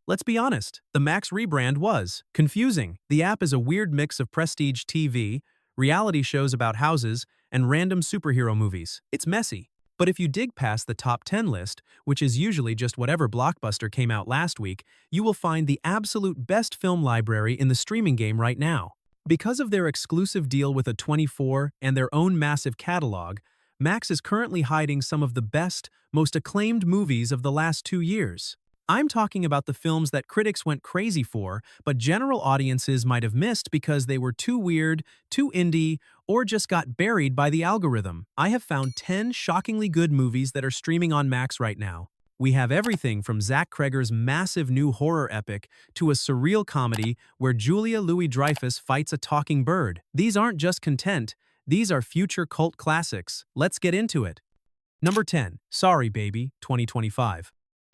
Let's be honest, the Max rebrand was confusing. The app is a weird mix of prestige TV, reality shows about houses, and random superhero movies. It's messy. But if you dig past the top 10 list, which is usually just whatever blockbuster came out last week, you will find the absolute best film library in the streaming game right now. Because of their exclusive deal with A24 and their own massive catalog, Max is currently hiding some of the best, most acclaimed movies of the last 2 years. I'm talking about the films that critics went crazy for, but general audiences might have missed because they were too weird, too indie, or just got buried by the algorithm. I have found 10 shockingly good movies that are streaming on Max right now. We have everything from Zach Cregger's massive new horror epic to a surreal comedy where Julia Louis-Dreyfus fights a talking bird. These aren't just content, these are future cult classics. Let's get into it. Number 10, Sorry Baby, 2025.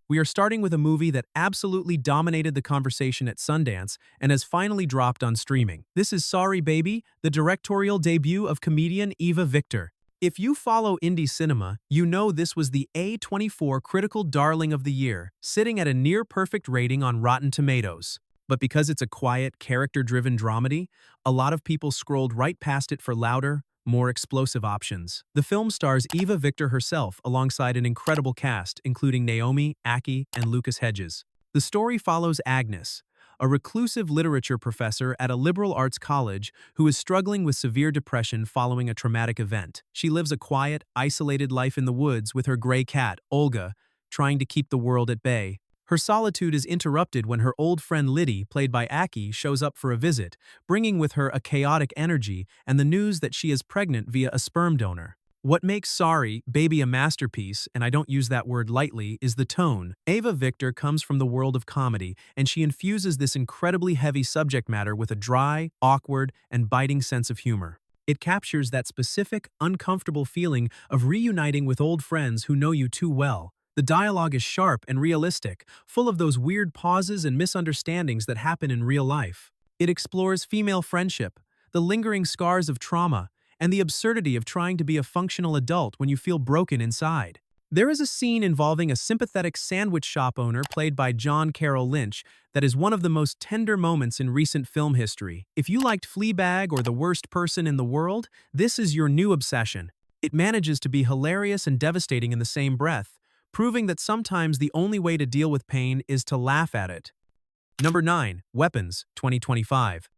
We are starting with a movie that absolutely dominated the conversation at Sundance and has finally dropped on streaming. This is Sorry Baby, the directorial debut of comedian Eva Victor. If you follow indie cinema, you know this was the A24 critical darling of the year, sitting at a near-perfect rating on Rotten Tomatoes. But because it's a quiet, character-driven dramedy, a lot of people scrolled right past it for louder, more explosive options. The film stars Eva Victor herself alongside an incredible cast, including Naomi, Aki, and Lucas Hedges. The story follows Agnes, a reclusive literature professor at a liberal arts college who is struggling with severe depression following a traumatic event. She lives a quiet, isolated life in the woods with her gray cat, Olga, trying to keep the world at bay. Her solitude is interrupted when her old friend Liddy, played by Aki, shows up for a visit, bringing with her a chaotic energy and the news that she is pregnant via a sperm donor. What makes Sorry Baby a masterpiece, and I don't use that word lightly, is the tone. Eva Victor comes from the world of comedy, and she infuses this incredibly heavy subject matter with a dry, awkward, and biting sense of humor. It captures that specific, uncomfortable feeling of reuniting with old friends who know you too well. The dialogue is sharp and realistic, full of those weird pauses and misunderstandings that happen in real life. It explores female friendship, the lingering scars of trauma, and the absurdity of trying to be a functional adult when you feel broken inside. There is a scene involving a sympathetic sandwich shop owner played by John Carroll Lynch that is one of the most tender moments in recent film history. If you liked Fleabag or The Worst Person in the World, this is your new obsession. It manages to be hilarious and devastating in the same breath, proving that sometimes the only way to deal with pain is to laugh at it. Number 9, Weapons, 2025.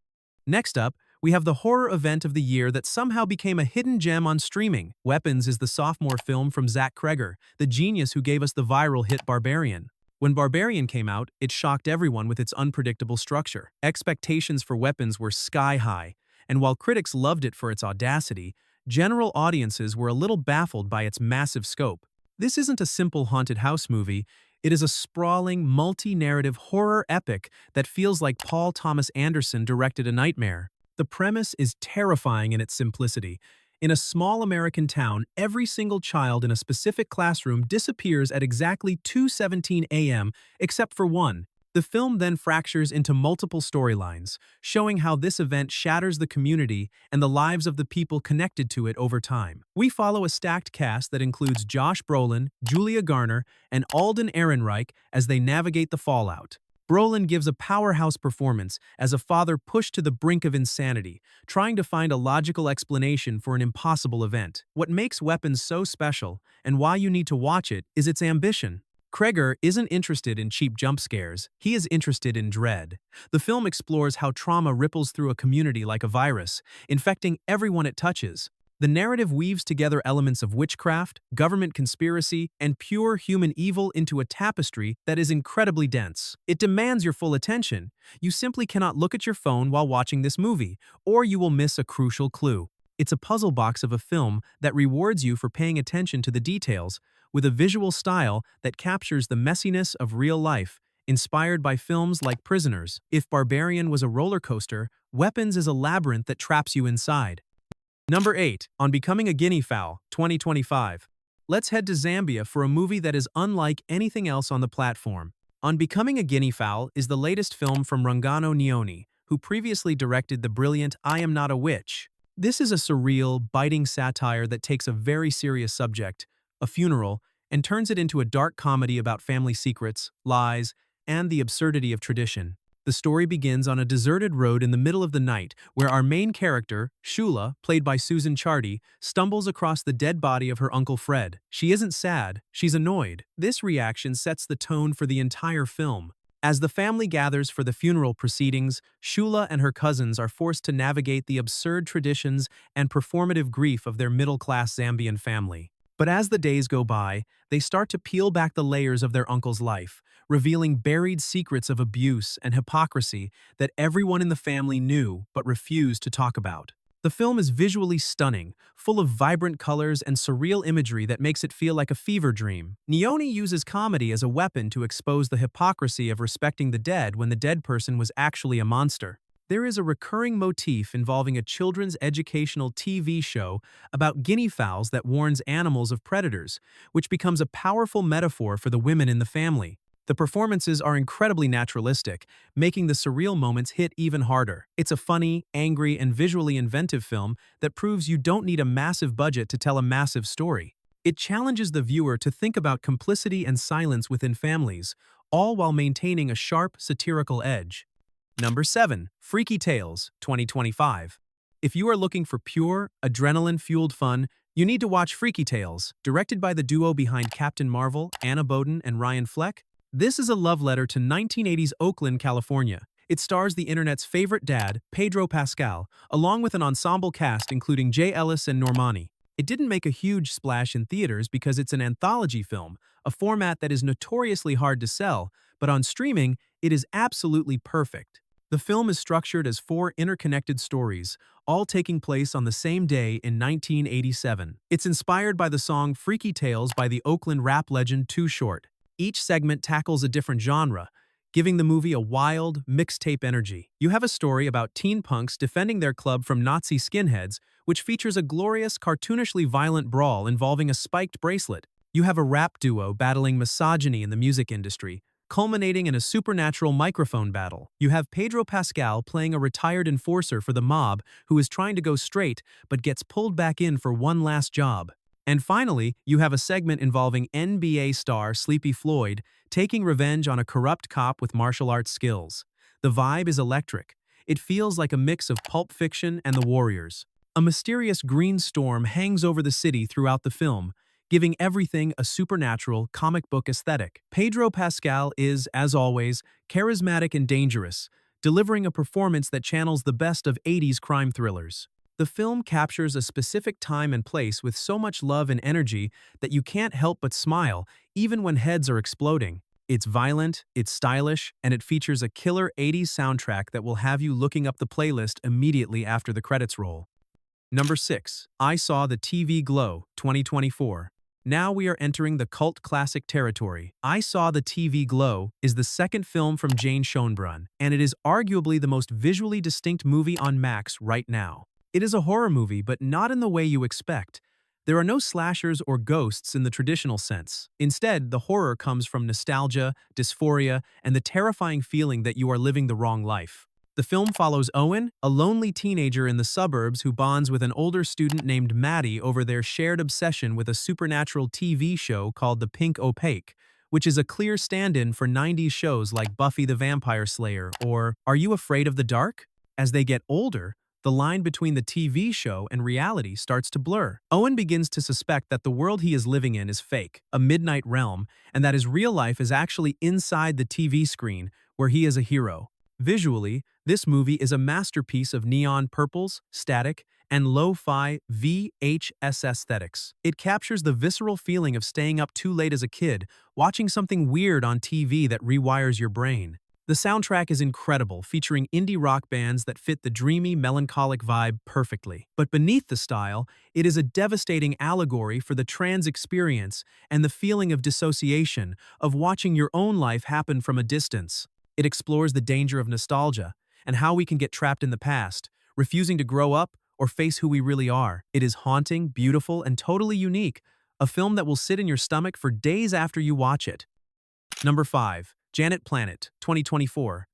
Next up, we have the horror event of the year that somehow became a hidden gem on streaming. Weapons is the sophomore film from Zach Cregger, the genius who gave us the viral hit Barbarian. When Barbarian came out, it shocked everyone with its unpredictable structure. Expectations for Weapons were sky high, and while critics loved it for its audacity, general audiences were a little baffled by its massive scope. This isn't a simple haunted house movie, it is a sprawling, multi-narrative horror epic that feels like Paul Thomas Anderson directed a nightmare. The premise is terrifying in its simplicity. In a small American town, every single child in a specific classroom disappears at exactly 2:17 a.m. except for one. The film then fractures into multiple storylines, showing how this event shatters the community and the lives of the people connected to it over time. We follow a stacked cast that includes Josh Brolin, Julia Garner, and Alden Ehrenreich as they navigate the fallout. Brolin gives a powerhouse performance as a father pushed to the brink of insanity, trying to find a logical explanation for an impossible event. What makes Weapons so special, and why you need to watch it, is its ambition. Cregger isn't interested in cheap jump scares, he is interested in dread. The film explores how trauma ripples through a community like a virus, infecting everyone it touches. The narrative weaves together elements of witchcraft, government conspiracy, and pure human evil into a tapestry that is incredibly dense. It demands your full attention. You simply cannot look at your phone while watching this movie, or you will miss a crucial clue. It's a puzzle box of a film that rewards you for paying attention to the details, with a visual style that captures the messiness of real life, inspired by films like Prisoners. If Barbarian was a roller coaster, Weapons is a labyrinth that traps you inside. Number 8, On Becoming a Guinea Fowl, 2025. Let's head to Zambia for a movie that is unlike anything else on the platform. On Becoming a Guinea Fowl is the latest film from Rungano Nyoni, who previously directed the brilliant I Am Not a Witch. This is a surreal, biting satire that takes a very serious subject, a funeral, and turns it into a dark comedy about family secrets, lies, and the absurdity of tradition. The story begins on a deserted road in the middle of the night, where our main character, Shula, played by Susan Chardy, stumbles across the dead body of her Uncle Fred. She isn't sad, she's annoyed. This reaction sets the tone for the entire film. As the family gathers for the funeral proceedings, Shula and her cousins are forced to navigate the absurd traditions and performative grief of their middle-class Zambian family. But as the days go by, they start to peel back the layers of their uncle's life, revealing buried secrets of abuse and hypocrisy that everyone in the family knew but refused to talk about. The film is visually stunning, full of vibrant colors and surreal imagery that makes it feel like a fever dream. Neone uses comedy as a weapon to expose the hypocrisy of respecting the dead when the dead person was actually a monster. There is a recurring motif involving a children's educational TV show about guinea fowls that warns animals of predators, which becomes a powerful metaphor for the women in the family. The performances are incredibly naturalistic, making the surreal moments hit even harder. It's a funny, angry, and visually inventive film that proves you don't need a massive budget to tell a massive story. It challenges the viewer to think about complicity and silence within families, all while maintaining a sharp, satirical edge. Number 7. Freaky Tales, 2025. If you are looking for pure, adrenaline-fueled fun, you need to watch Freaky Tales, directed by the duo behind Captain Marvel, Anna Boden and Ryan Fleck. This is a love letter to 1980s Oakland, California. It stars the internet's favorite dad, Pedro Pascal, along with an ensemble cast including Jay Ellis and Normani. It didn't make a huge splash in theaters because it's an anthology film, a format that is notoriously hard to sell, but on streaming, it is absolutely perfect. The film is structured as 4 interconnected stories, all taking place on the same day in 1987. It's inspired by the song Freaky Tales by the Oakland rap legend Too Short. Each segment tackles a different genre, giving the movie a wild, mixtape energy. You have a story about teen punks defending their club from Nazi skinheads, which features a glorious, cartoonishly violent brawl involving a spiked bracelet. You have a rap duo battling misogyny in the music industry, culminating in a supernatural microphone battle. You have Pedro Pascal playing a retired enforcer for the mob who is trying to go straight but gets pulled back in for one last job. And finally, you have a segment involving NBA star Sleepy Floyd taking revenge on a corrupt cop with martial arts skills. The vibe is electric. It feels like a mix of Pulp Fiction and The Warriors. A mysterious green storm hangs over the city throughout the film, giving everything a supernatural, comic book aesthetic. Pedro Pascal is, as always, charismatic and dangerous, delivering a performance that channels the best of 80s crime thrillers. The film captures a specific time and place with so much love and energy that you can't help but smile, even when heads are exploding. It's violent, it's stylish, and it features a killer 80s soundtrack that will have you looking up the playlist immediately after the credits roll. Number 6. I Saw the TV Glow, 2024. Now we are entering the cult classic territory. I Saw the TV Glow is the second film from Jane Schoenbrunn, and it is arguably the most visually distinct movie on Max right now. It is a horror movie, but not in the way you expect. There are no slashers or ghosts in the traditional sense. Instead, the horror comes from nostalgia, dysphoria, and the terrifying feeling that you are living the wrong life. The film follows Owen, a lonely teenager in the suburbs who bonds with an older student named Maddie over their shared obsession with a supernatural TV show called The Pink Opaque, which is a clear stand-in for 90s shows like Buffy the Vampire Slayer or Are You Afraid of the Dark? As they get older, the line between the TV show and reality starts to blur. Owen begins to suspect that the world he is living in is fake, a midnight realm, and that his real life is actually inside the TV screen, where he is a hero. Visually, this movie is a masterpiece of neon purples, static, and lo-fi VHS aesthetics. It captures the visceral feeling of staying up too late as a kid, watching something weird on TV that rewires your brain. The soundtrack is incredible, featuring indie rock bands that fit the dreamy, melancholic vibe perfectly. But beneath the style, it is a devastating allegory for the trans experience and the feeling of dissociation, of watching your own life happen from a distance. It explores the danger of nostalgia and how we can get trapped in the past, refusing to grow up or face who we really are. It is haunting, beautiful, and totally unique, a film that will sit in your stomach for days after you watch it. Number 5. Janet Planet, 2024.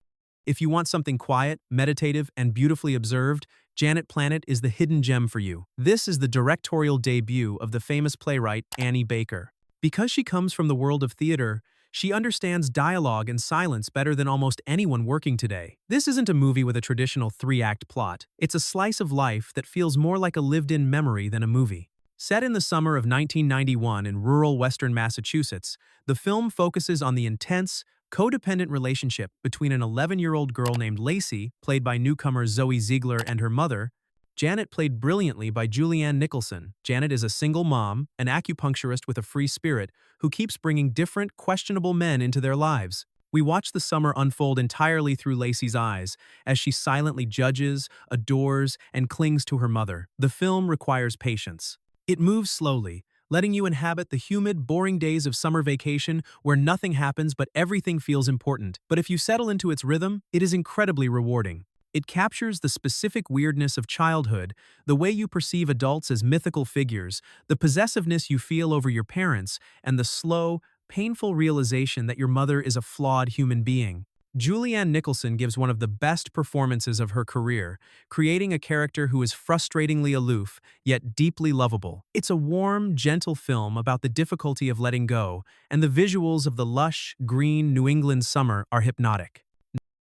If you want something quiet, meditative, and beautifully observed, Janet Planet is the hidden gem for you. This is the directorial debut of the famous playwright Annie Baker. Because she comes from the world of theater, She understands dialogue and silence better than almost anyone working today. This isn't a movie with a traditional three-act plot. It's a slice of life that feels more like a lived-in memory than a movie. Set in the summer of 1991 in rural western Massachusetts, the film focuses on the intense, codependent relationship between an 11-year-old girl named Lacey, played by newcomer Zoe Ziegler, and her mother, Janet, played brilliantly by Julianne Nicholson. Janet is a single mom, an acupuncturist with a free spirit, who keeps bringing different, questionable men into their lives. We watch the summer unfold entirely through Lacey's eyes, as she silently judges, adores, and clings to her mother. The film requires patience. It moves slowly, letting you inhabit the humid, boring days of summer vacation where nothing happens but everything feels important. But if you settle into its rhythm, it is incredibly rewarding. It captures the specific weirdness of childhood, the way you perceive adults as mythical figures, the possessiveness you feel over your parents, and the slow, painful realization that your mother is a flawed human being. Julianne Nicholson gives one of the best performances of her career, creating a character who is frustratingly aloof, yet deeply lovable. It's a warm, gentle film about the difficulty of letting go, and the visuals of the lush, green New England summer are hypnotic.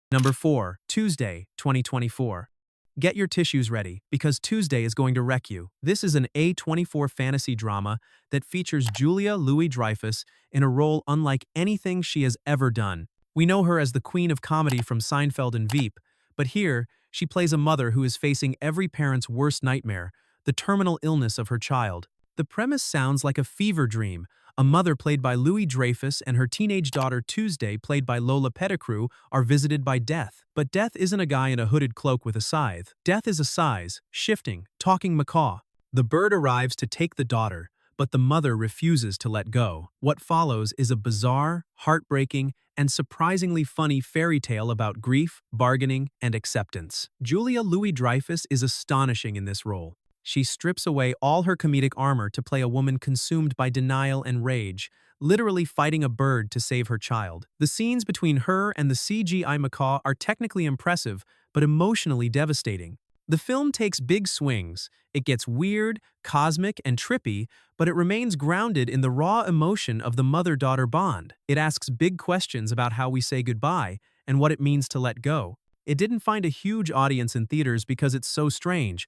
Number 4, Tuesday, 2024. Get your tissues ready, because Tuesday is going to wreck you. This is an A24 fantasy drama that features Julia Louis-Dreyfus in a role unlike anything she has ever done. We know her as the queen of comedy from Seinfeld and Veep, but here, she plays a mother who is facing every parent's worst nightmare, the terminal illness of her child. The premise sounds like a fever dream. A mother played by Louis-Dreyfus and her teenage daughter Tuesday, played by Lola Pettigrew, are visited by death. But death isn't a guy in a hooded cloak with a scythe. Death is a size, shifting, talking macaw. The bird arrives to take the daughter, but the mother refuses to let go. What follows is a bizarre, heartbreaking, and surprisingly funny fairy tale about grief, bargaining, and acceptance. Julia Louis-Dreyfus is astonishing in this role. She strips away all her comedic armor to play a woman consumed by denial and rage, literally fighting a bird to save her child. The scenes between her and the CGI macaw are technically impressive, but emotionally devastating. The film takes big swings. It gets weird, cosmic, and trippy, but it remains grounded in the raw emotion of the mother-daughter bond. It asks big questions about how we say goodbye and what it means to let go. It didn't find a huge audience in theaters because it's so strange,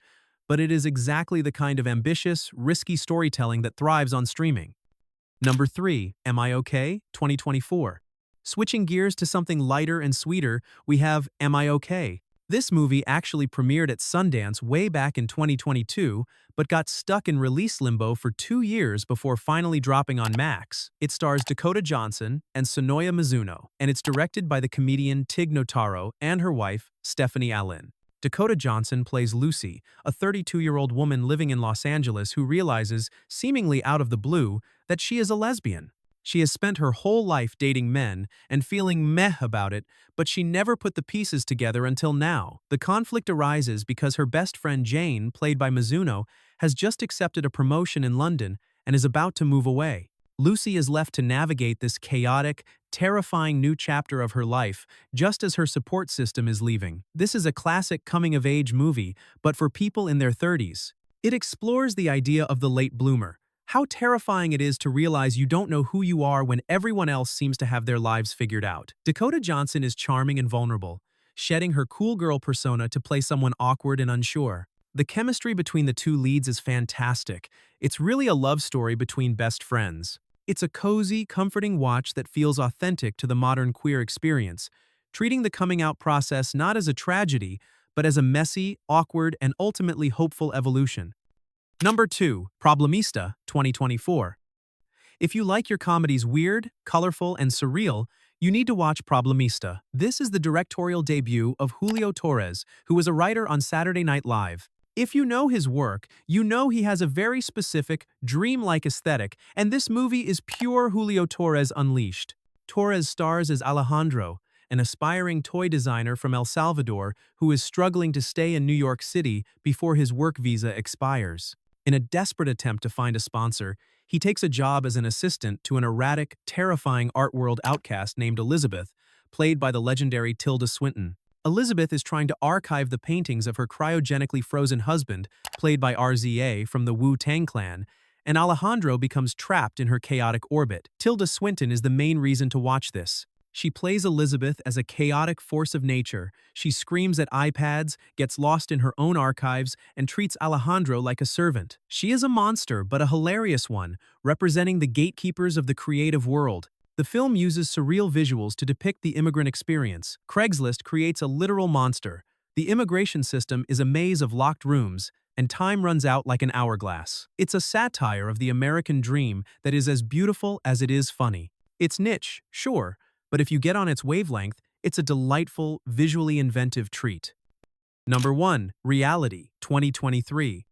but it is exactly the kind of ambitious, risky storytelling that thrives on streaming. Number 3, Am I OK? 2024. Switching gears to something lighter and sweeter, we have Am I OK? This movie actually premiered at Sundance way back in 2022, but got stuck in release limbo for 2 years before finally dropping on Max. It stars Dakota Johnson and Sonoya Mizuno, and it's directed by the comedian Tig Notaro and her wife, Stephanie Allin. Dakota Johnson plays Lucy, a 32-year-old woman living in Los Angeles who realizes, seemingly out of the blue, that she is a lesbian. She has spent her whole life dating men and feeling meh about it, but she never put the pieces together until now. The conflict arises because her best friend Jane, played by Mizuno, has just accepted a promotion in London and is about to move away. Lucy is left to navigate this chaotic, terrifying new chapter of her life, just as her support system is leaving. This is a classic coming-of-age movie, but for people in their 30s. It explores the idea of the late bloomer, how terrifying it is to realize you don't know who you are when everyone else seems to have their lives figured out. Dakota Johnson is charming and vulnerable, shedding her cool girl persona to play someone awkward and unsure. The chemistry between the two leads is fantastic. It's really a love story between best friends. It's a cozy, comforting watch that feels authentic to the modern queer experience, treating the coming-out process not as a tragedy, but as a messy, awkward, and ultimately hopeful evolution. Number 2, Problemista, 2024. If you like your comedies weird, colorful, and surreal, you need to watch Problemista. This is the directorial debut of Julio Torres, who was a writer on Saturday Night Live. If you know his work, you know he has a very specific, dreamlike aesthetic, and this movie is pure Julio Torres unleashed. Torres stars as Alejandro, an aspiring toy designer from El Salvador who is struggling to stay in New York City before his work visa expires. In a desperate attempt to find a sponsor, he takes a job as an assistant to an erratic, terrifying art world outcast named Elizabeth, played by the legendary Tilda Swinton. Elizabeth is trying to archive the paintings of her cryogenically frozen husband, played by RZA from the Wu-Tang Clan, and Alejandro becomes trapped in her chaotic orbit. Tilda Swinton is the main reason to watch this. She plays Elizabeth as a chaotic force of nature. She screams at iPads, gets lost in her own archives, and treats Alejandro like a servant. She is a monster, but a hilarious one, representing the gatekeepers of the creative world. The film uses surreal visuals to depict the immigrant experience. Craigslist creates a literal monster. The immigration system is a maze of locked rooms, and time runs out like an hourglass. It's a satire of the American dream that is as beautiful as it is funny. It's niche, sure, but if you get on its wavelength, it's a delightful, visually inventive treat. Number 1. Reality, 2023.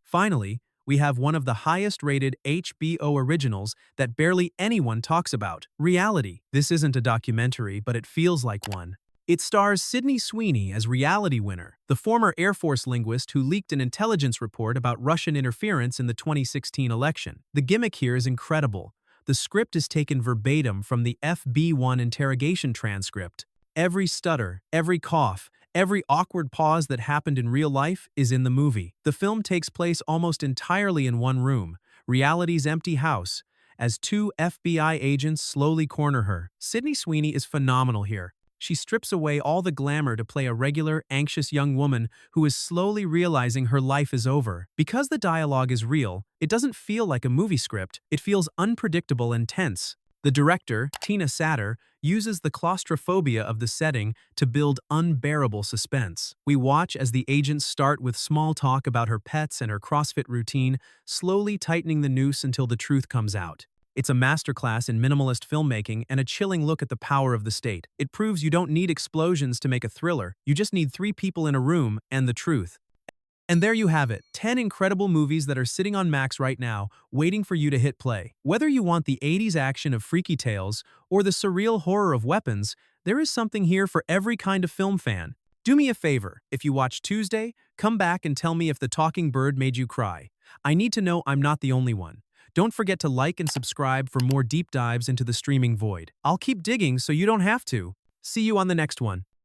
Finally, we have one of the highest-rated HBO originals that barely anyone talks about, Reality. This isn't a documentary, but it feels like one. It stars Sydney Sweeney as reality winner, the former Air Force linguist who leaked an intelligence report about Russian interference in the 2016 election. The gimmick here is incredible. The script is taken verbatim from the FB1 interrogation transcript. Every stutter, every cough, every awkward pause that happened in real life is in the movie. The film takes place almost entirely in one room, Reality's empty house, as two FBI agents slowly corner her. Sydney Sweeney is phenomenal here. She strips away all the glamour to play a regular, anxious young woman who is slowly realizing her life is over. Because the dialogue is real, it doesn't feel like a movie script, it feels unpredictable and tense. The director, Tina Satter, uses the claustrophobia of the setting to build unbearable suspense. We watch as the agents start with small talk about her pets and her CrossFit routine, slowly tightening the noose until the truth comes out. It's a masterclass in minimalist filmmaking and a chilling look at the power of the state. It proves you don't need explosions to make a thriller, you just need 3 people in a room and the truth. And there you have it, 10 incredible movies that are sitting on Max right now, waiting for you to hit play. Whether you want the 80s action of freaky tales or the surreal horror of weapons, there is something here for every kind of film fan. Do me a favor, if you watch Tuesday, come back and tell me if The Talking Bird made you cry. I need to know I'm not the only one. Don't forget to like and subscribe for more deep dives into the streaming void. I'll keep digging so you don't have to. See you on the next one.